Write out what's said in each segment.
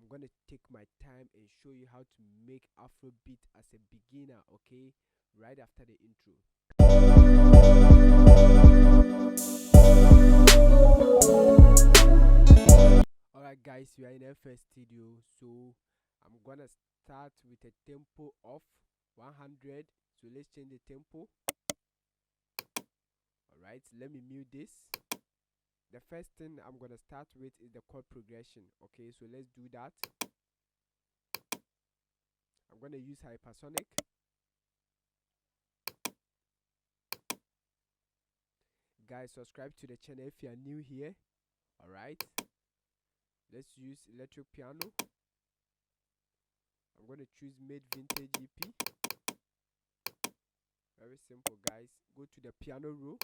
I'm gonna take my time and show you how to make Afrobeat as a beginner, okay? Right after the intro. Alright guys, we are in our first studio, so I'm gonna start with a tempo of 100. So let's change the tempo. Alright, let me mute this. The first thing I'm gonna start with is the chord progression, okay? So let's do that. I'm gonna use hypersonic. Guys, subscribe to the channel if you are new here. Alright, let's use electric piano. I'm gonna choose mid vintage EP. Very simple, guys. Go to the piano roll.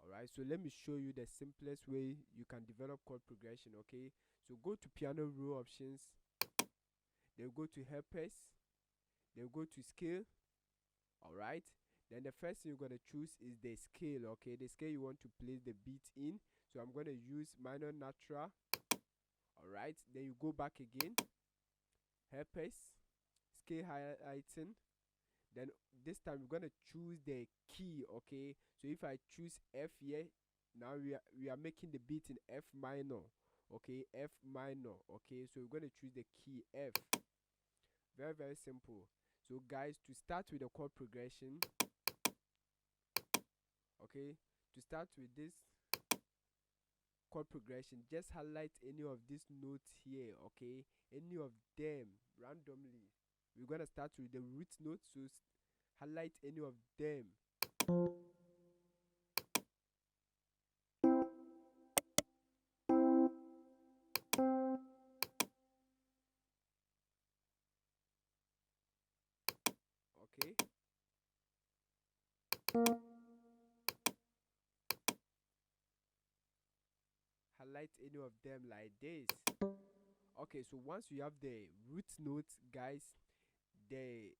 Alright, so let me show you the simplest way you can develop chord progression, okay? So go to piano roll options, then go to helpers, then go to scale. Alright, then the first thing you're gonna choose is the scale, okay? The scale you want to place the beat in. So I'm gonna use minor natural. Alright, then you go back again, helpers, scale highlighting. Then this time we're gonna choose the key, okay? So if I choose F here, now we are making the beat in F minor, okay? F minor, okay? So we're gonna choose the key F. Very simple. So guys, to start with the chord progression, okay? To start with this chord progression, just highlight any of these notes here, okay? Any of them randomly. We're gonna start with the root note, so highlight any of them. Okay, highlight any of them like this. Okay, so once you have the root notes, guys, the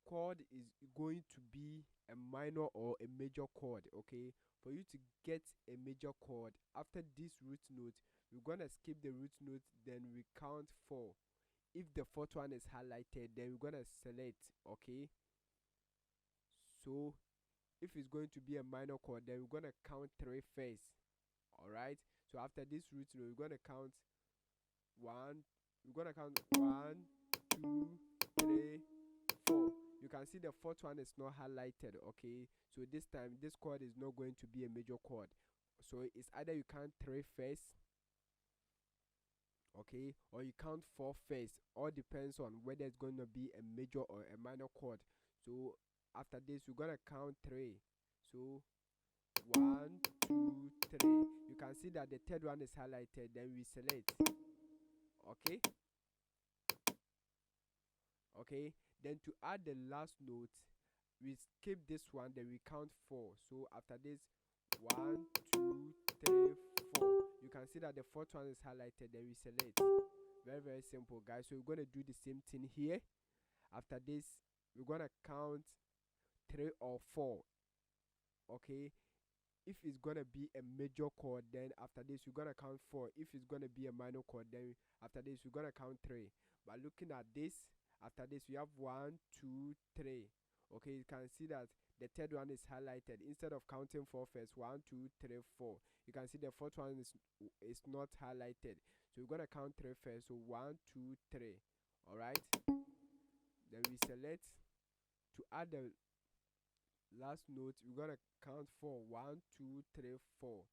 chord is going to be a minor or a major chord, okay? For you to get a major chord after this root note, we're gonna skip the root note, then we count 4. If the fourth one is highlighted, then we're gonna select, okay? So if it's going to be a minor chord, then we're gonna count 3 first. Alright, so after this root note, we're gonna count 1. We're gonna count 1, 2, 3, 4. You can see the fourth one is not highlighted, okay? So this time this chord is not going to be a major chord. So it's either you count 3 first, okay, or you count 4 first. All depends on whether it's going to be a major or a minor chord. So after this we're gonna count 3. So 1, 2, 3. You can see that the third one is highlighted, then we select, okay. Okay, then to add the last note, we skip this one, then we count 4. So after this, 1, 2, 3, 4. You can see that the fourth one is highlighted, then we select. Very simple, guys. So we're gonna do the same thing here. After this, we're gonna count 3 or 4, okay. If it's gonna be a major chord, then after this we're gonna count 4. If it's gonna be a minor chord, then after this we're gonna count 3. But looking at this, after this we have 1, 2, 3. Okay, you can see that the third one is highlighted. Instead of counting 4 first, 1, 2, 3, 4. You can see the fourth one is not highlighted. So we're gonna count 3 first. So 1, 2, 3. Alright. Then we select. To add the last note, we're gonna count 4. 1, 2, 3, 4.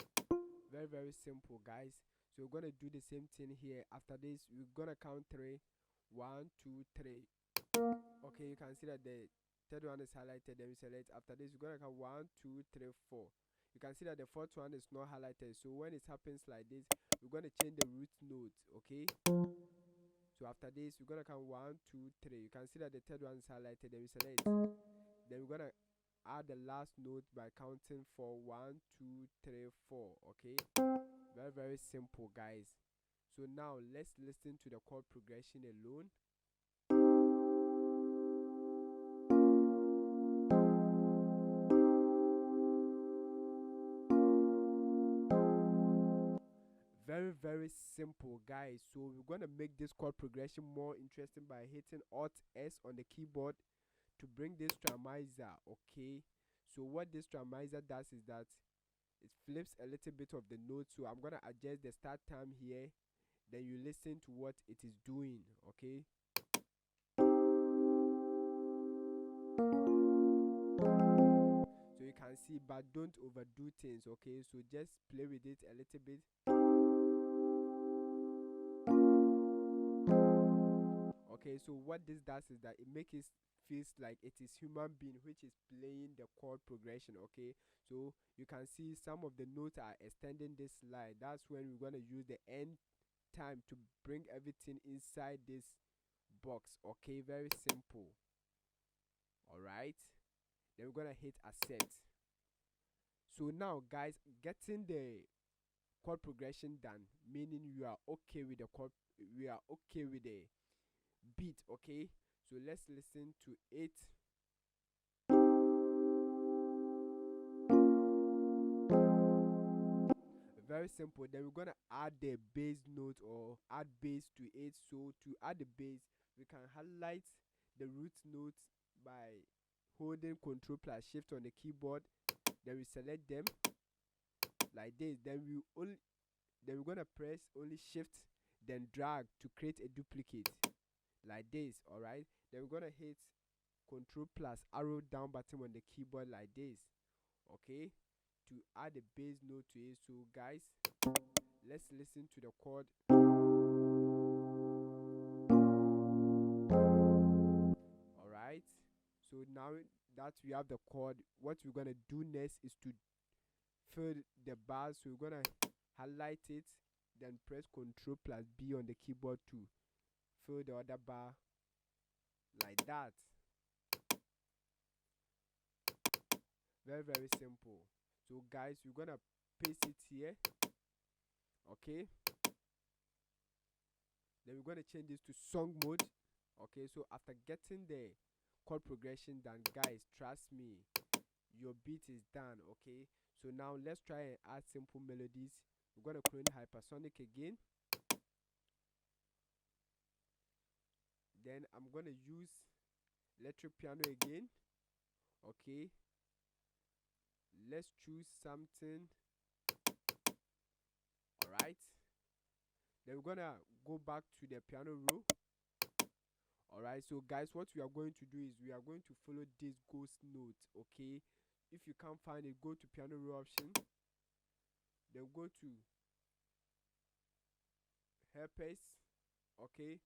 Very simple, guys. So we're gonna do the same thing here. After this we're gonna count 3. 1, 2, 3. Okay, you can see that the third one is highlighted, then we select. After this we're gonna count 1, 2, 3, 4. You can see that the fourth one is not highlighted. So when it happens like this, we're gonna change the root note, okay. So after this we're gonna count 1, 2, 3. You can see that the third one is highlighted, then we select. Then we're gonna add the last note by counting for 1, 2, 3, 4. Okay, very simple, guys. So now let's listen to the chord progression alone. very simple, guys. So we're gonna make this chord progression more interesting by hitting Alt S on the keyboard to bring this tramizer. Okay, so what this tramizer does is that it flips a little bit of the note. So I'm gonna adjust the start time here, then you listen to what it is doing. Okay, so you can see, but don't overdo things. Okay, so just play with it a little bit. Okay, so what this does is that it makes it feels like it is human being which is playing the chord progression. Okay, so you can see some of the notes are extending this slide. That's when we're going to use the end time to bring everything inside this box. Okay, very simple. All right, then we're going to hit accept. So now, guys, getting the chord progression done, meaning you are okay with the chord, we are okay with the beat. Okay, so let's listen to it. Very simple. Then we're gonna add the bass note or add bass to it. So to add the bass, we can highlight the root notes by holding Ctrl plus Shift on the keyboard. Then we select them like this. Then we're gonna press only Shift, then drag to create a duplicate like this. All right. Then we're gonna hit Ctrl plus arrow down button on the keyboard like this. Okay, to add a bass note to it. So guys, let's listen to the chord. All right, so now that we have the chord, what we're gonna do next is to fill the bars. So we're gonna highlight it, then press Ctrl plus B on the keyboard to fill the other bar like that. Very simple. So guys, we're gonna paste it here. Okay, then we're gonna change this to song mode. Okay, so after getting the chord progression done, guys, trust me, your beat is done. Okay, so now let's try and add simple melodies. We're gonna clone hypersonic again, then I'm gonna use electric piano again. Okay, let's choose something. All right, then we're gonna go back to the piano roll. All right, so guys, what we are going to do is we are going to follow this ghost note. Okay, if you can't find it, go to piano roll option, then go to helpers. Okay,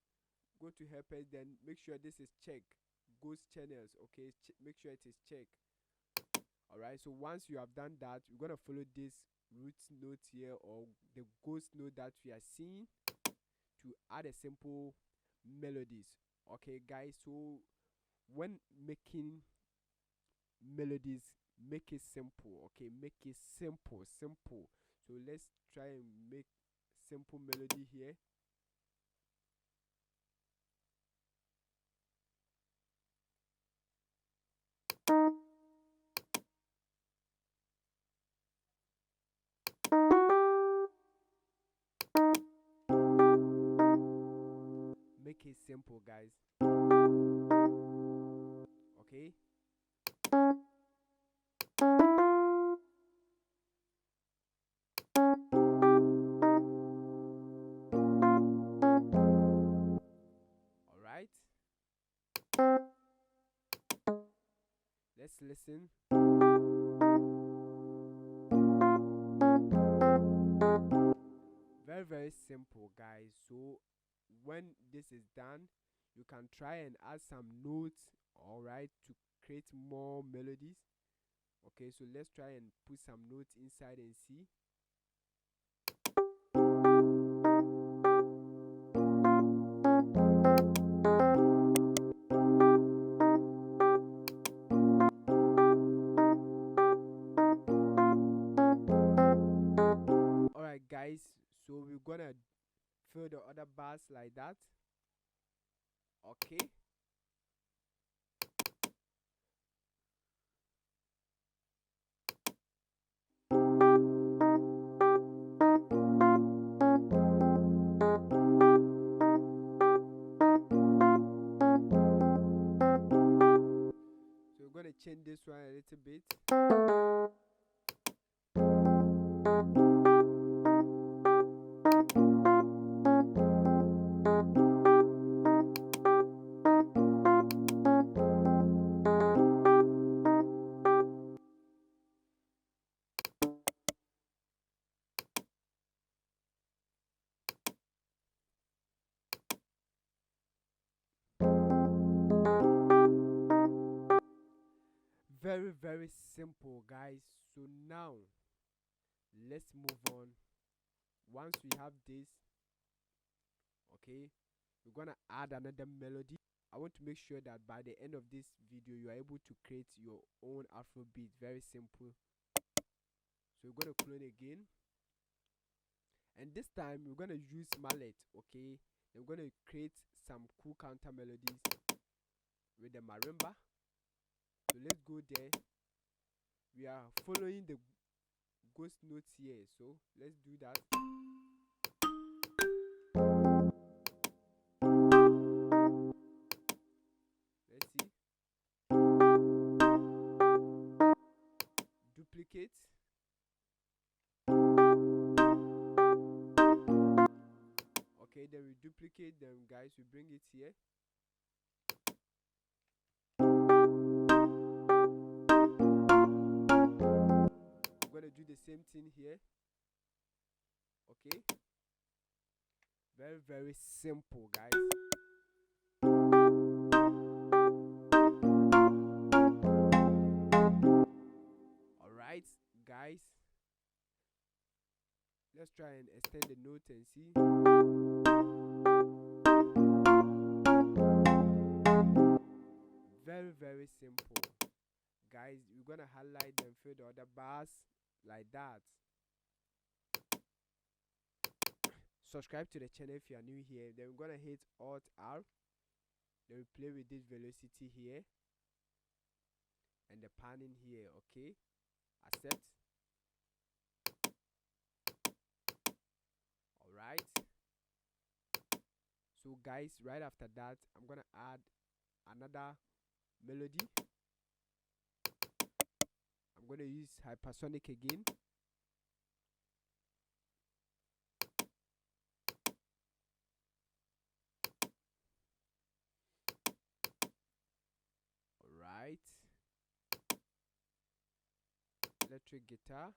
go to helpers, then make sure this is checked, ghost channels. Okay, make sure it is checked. All right, so once you have done that, we're gonna follow this root note here or the ghost note that we are seeing to add a simple melodies. Okay guys, so when making melodies, make it simple. Okay, make it simple. So let's try and make simple melody here. Make it simple, guys. Okay, all right, let's listen. Very simple, guys. So when this is done, you can try and add some notes, all right, to create more melodies. Okay, so let's try and put some notes inside and see. All right guys, so we're gonna fill the other bars like that. Okay, little bit. Very simple, guys. So now let's move on. Once we have this, okay, we're gonna add another melody. I want to make sure that by the end of this video you are able to create your own afrobeat. Very simple. So we're gonna clone again, and this time we're gonna use mallet. Okay, then we're gonna create some cool counter melodies with the marimba. So let's go there. We are following the ghost notes here, so let's do that. Let's see. Duplicate. Okay, then we duplicate them, guys. We bring it here. We're gonna do the same thing here. Okay, very simple, guys. All right, guys, let's try and extend the note and see. Very simple, guys. We're gonna highlight them for the other bars like that. Subscribe to the channel if you are new here. Then we're gonna hit Alt R. Then we play with this velocity here and the panning here. Okay, accept. All right. So guys, right after that, I'm gonna add another melody. I'm gonna use hypersonic again. Alright. Electric guitar.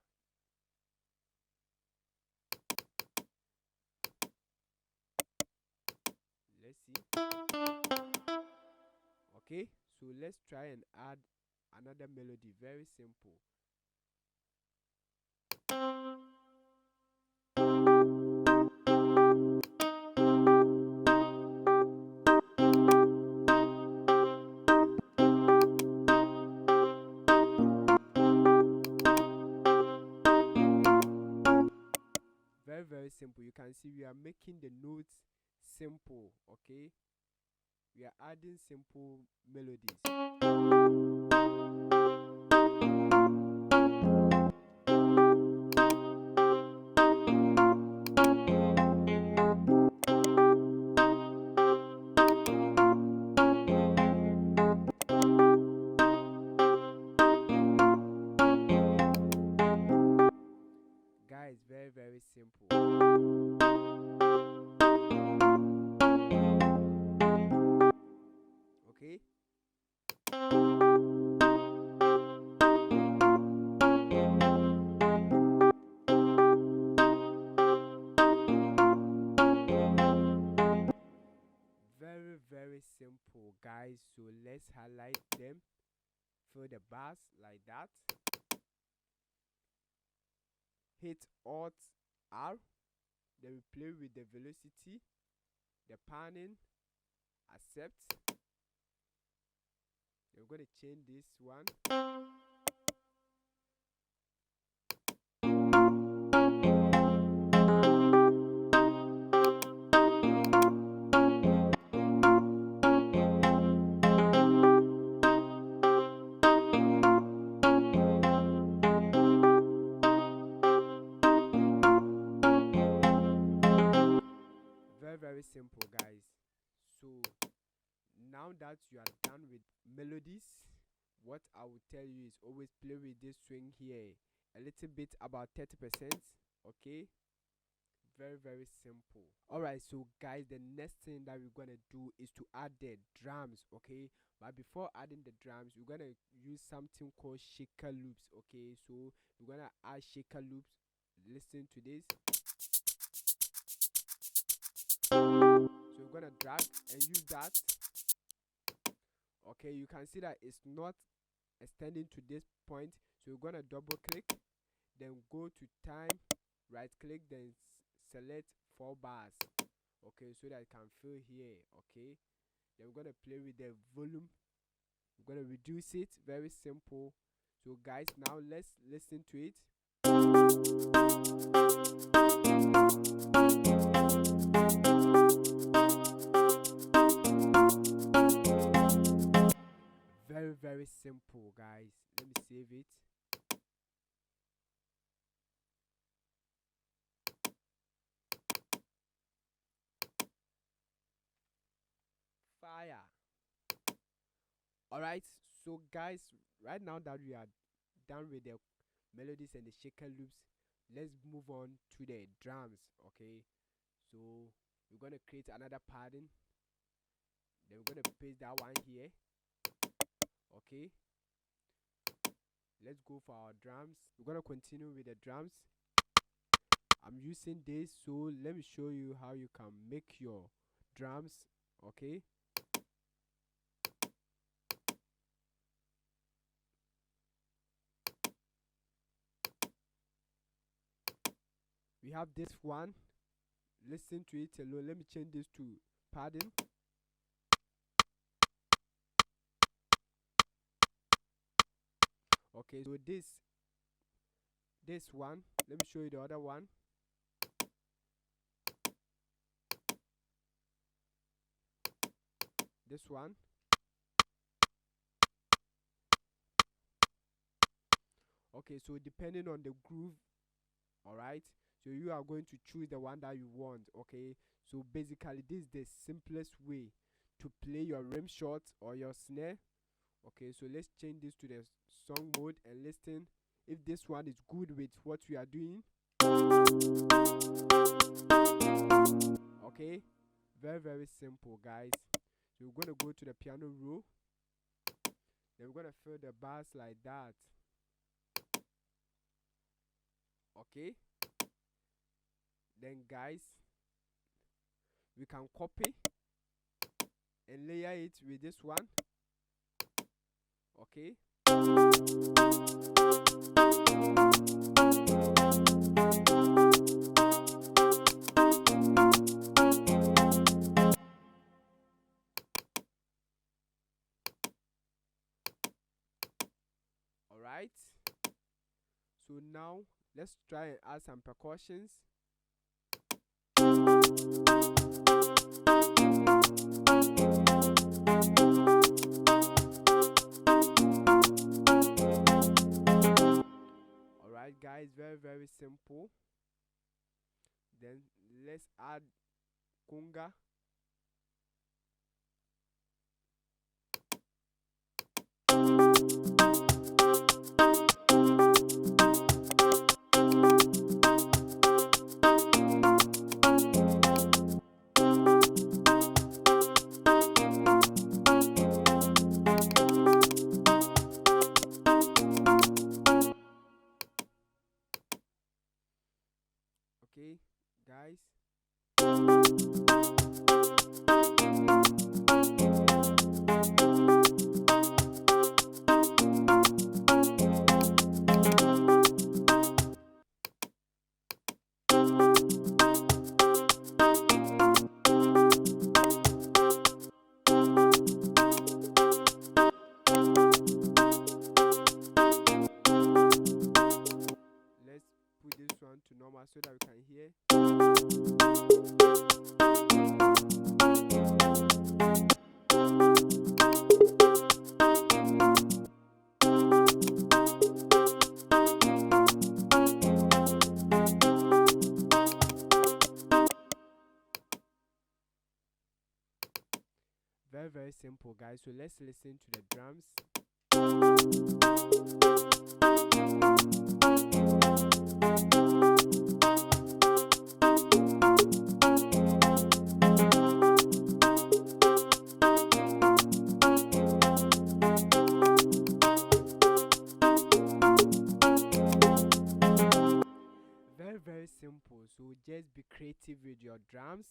Let's see. Okay, so let's try and add another melody. Very simple. Very simple. You can see we are making the notes simple. Okay, we are adding simple melodies. Guys, very simple. Okay, very simple, guys. So let's highlight them for the bars like that. Hit Alt R. Then we play with the velocity, the panning, accept. Then we're gonna change this one. Very simple, guys. So now that you are done with melodies, what I will tell you is always play with this swing here a little bit, about 30%. Okay, very simple. All right, so guys, the next thing that we're gonna do is to add the drums. Okay, but before adding the drums, we're gonna use something called shaker loops. Okay, so we're gonna add shaker loops. Listen to this. So we're gonna drag and use that. Okay, you can see that it's not extending to this point, so we're gonna double click, then go to time, right click, then select 4 bars. Okay, so that it can fill here. Okay, then we're gonna play with the volume. We're gonna reduce it. Very simple. So guys, now let's listen to it. Very simple, guys. Let me save it. Fire. All right, so guys, right now that we are done with the melodies and the shaker loops, let's move on to the drums. Okay, so we're gonna create another pattern, then we're gonna paste that one here. Okay, let's go for our drums. We're gonna continue with the drums. I'm using this, so let me show you how you can make your drums. Okay, we have this one. Listen to it alone. Let me change this to pattern. Okay, so this one, let me show you the other one. This one. Okay, so depending on the groove, all right, so you are going to choose the one that you want. Okay, so basically this is the simplest way to play your rim shot or your snare. Okay, so let's change this to the song mode and listen if this one is good with what we are doing. Okay, very simple, guys. So we're gonna go to the piano roll, then we're gonna fill the bars like that. Okay, then guys, we can copy and layer it with this one. Okay, all right, so now let's try and add some percussions. Alright guys, very simple. Then let's add conga. Okay, guys. Let's put this one to normal so that we can hear. Very simple, guys. So let's listen to the drums. Very simple. So just be creative with your drums.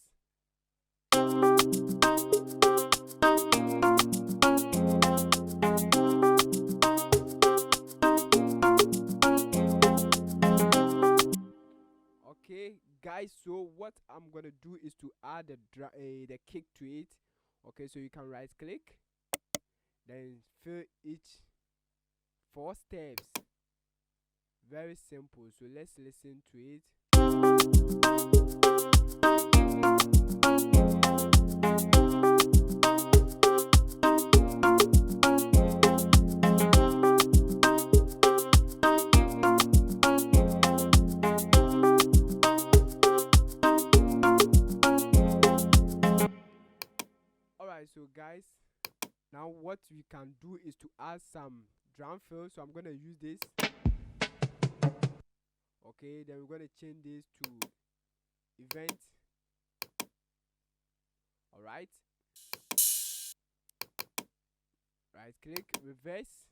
Okay guys, so what I'm gonna do is to add the kick to it. Okay, so you can right click, then fill each 4 steps. Very simple. So let's listen to it. Alright, so guys, now what we can do is to add some drum fill. So I'm gonna use this. Okay, then we're gonna change this to event. Alright, right click, reverse,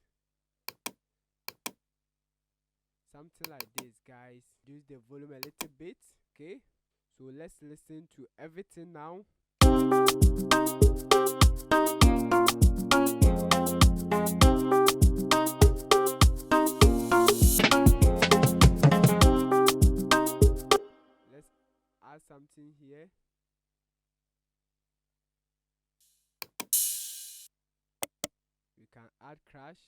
something like this guys. Use the volume a little bit. Okay, so let's listen to everything now. Let's add something here. We can add crash.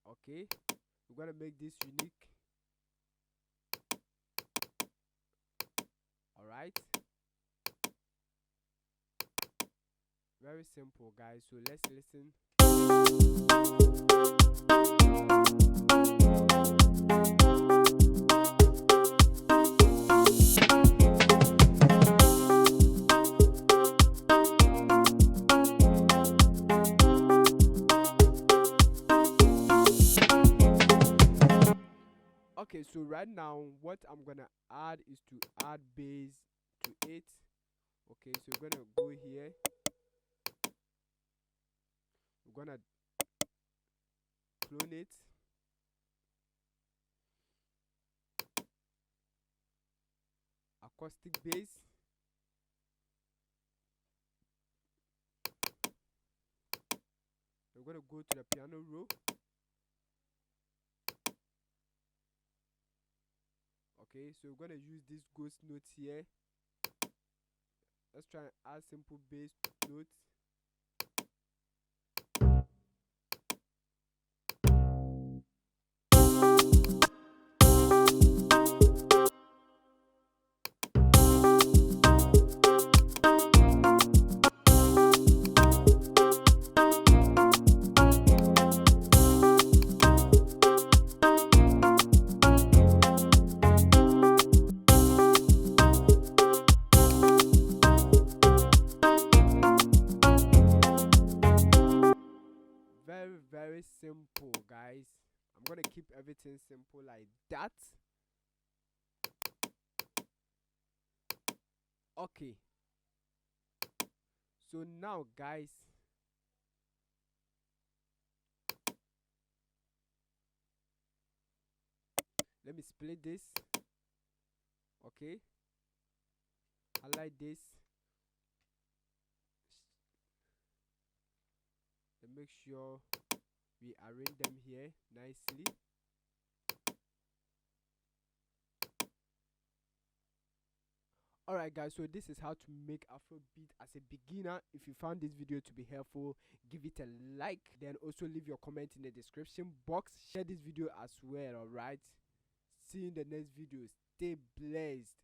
Okay, we're gonna make this unique. Alright, very simple guys. So let's listen. Okay, so right now what I'm gonna add is to add bass to it. Okay, so we're gonna go here. We're gonna clone it. Acoustic bass. We're gonna go to the piano roll. Okay, so we're gonna use this ghost notes here. Let's try and add simple bass notes. Very simple guys. I'm gonna keep everything simple like that. Okay, so now guys, let me split this. Okay, I like this. Then make sure we arrange them here nicely. Alright guys, so this is how to make Afrobeat as a beginner. If you found this video to be helpful, give it a like, then also leave your comment in the description box. Share this video as well. Alright, see you in the next video. Stay blessed.